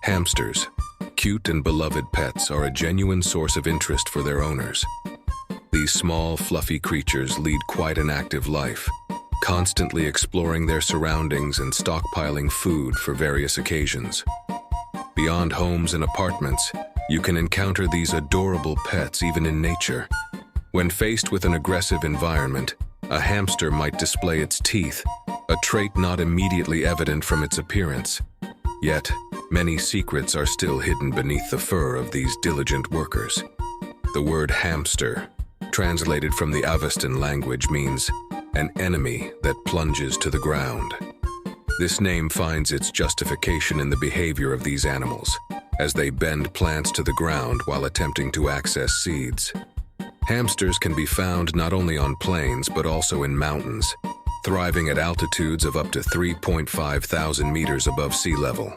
Hamsters, cute and beloved pets, are a genuine source of interest for their owners. These small, fluffy creatures lead quite an active life, constantly exploring their surroundings and stockpiling food for various occasions. Beyond homes and apartments, you can encounter these adorable pets even in nature. When faced with an aggressive environment, a hamster might display its teeth, a trait not immediately evident from its appearance. Yet, many secrets are still hidden beneath the fur of these diligent workers. The word hamster, translated from the Avestan language, means an enemy that plunges to the ground. This name finds its justification in the behavior of these animals, as they bend plants to the ground while attempting to access seeds. Hamsters can be found not only on plains but also in mountains, thriving at altitudes of up to 3.5 thousand meters above sea level.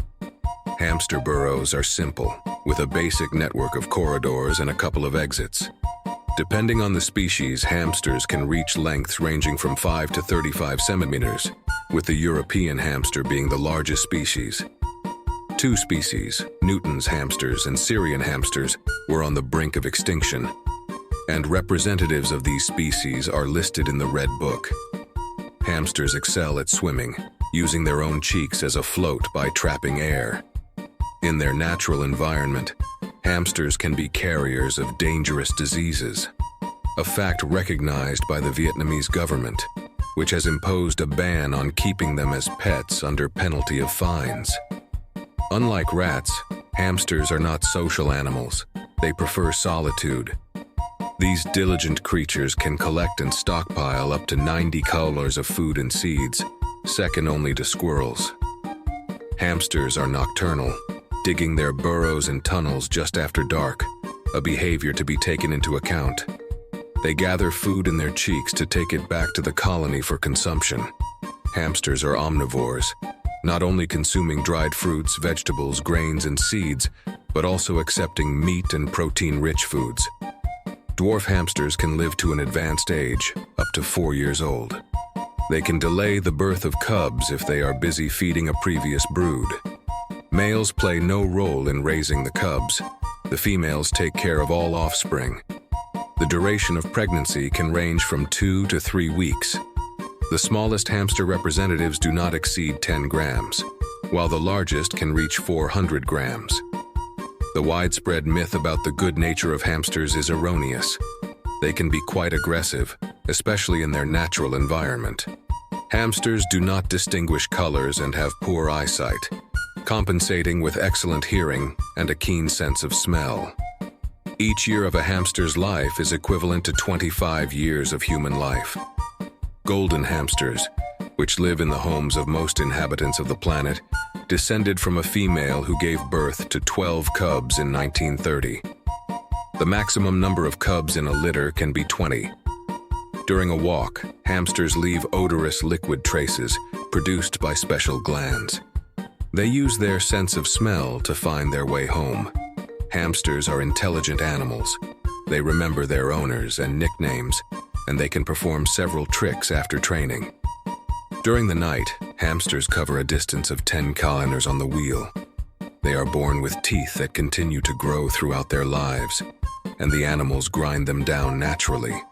Hamster burrows are simple, with a basic network of corridors and a couple of exits. Depending on the species, hamsters can reach lengths ranging from 5 to 35 centimeters, with the European hamster being the largest species. Two species, Newton's hamsters and Syrian hamsters, were on the brink of extinction, and representatives of these species are listed in the Red Book. Hamsters excel at swimming, using their own cheeks as a float by trapping air. In their natural environment, hamsters can be carriers of dangerous diseases, a fact recognized by the Vietnamese government, which has imposed a ban on keeping them as pets under penalty of fines. Unlike rats, hamsters are not social animals. They prefer solitude. These diligent creatures can collect and stockpile up to 90 kilos of food and seeds, second only to squirrels. Hamsters are nocturnal, digging their burrows and tunnels just after dark, a behavior to be taken into account. They gather food in their cheeks to take it back to the colony for consumption. Hamsters are omnivores, not only consuming dried fruits, vegetables, grains, and seeds, but also accepting meat and protein-rich foods. Dwarf hamsters can live to an advanced age, up to 4 years old. They can delay the birth of cubs if they are busy feeding a previous brood. Males play no role in raising the cubs. The females take care of all offspring. The duration of pregnancy can range from 2 to 3 weeks. The smallest hamster representatives do not exceed 10 grams, while the largest can reach 400 grams. The widespread myth about the good nature of hamsters is erroneous. They can be quite aggressive, especially in their natural environment. Hamsters do not distinguish colors and have poor eyesight, compensating with excellent hearing and a keen sense of smell. Each year of a hamster's life is equivalent to 25 years of human life. Golden hamsters, which live in the homes of most inhabitants of the planet, descended from a female who gave birth to 12 cubs in 1930. The maximum number of cubs in a litter can be 20. During a walk, hamsters leave odorous liquid traces produced by special glands. They use their sense of smell to find their way home. Hamsters are intelligent animals. They remember their owners and nicknames, and they can perform several tricks after training. During the night, hamsters cover a distance of 10 kilometers on the wheel. They are born with teeth that continue to grow throughout their lives, and the animals grind them down naturally.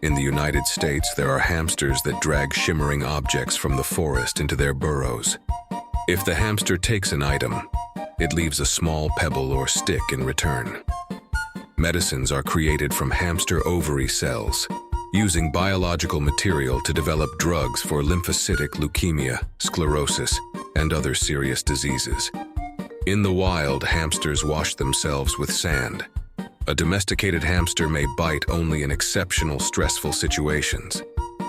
In the United States, there are hamsters that drag shimmering objects from the forest into their burrows. If the hamster takes an item, it leaves a small pebble or stick in return. Medicines are created from hamster ovary cells, using biological material to develop drugs for lymphocytic leukemia, sclerosis, and other serious diseases. In the wild, hamsters wash themselves with sand. A domesticated hamster may bite only in exceptional stressful situations.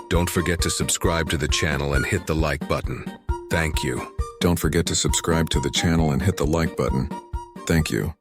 Don't forget to subscribe to the channel and hit the like button. Thank you. Don't forget to subscribe to the channel and hit the like button. Thank you.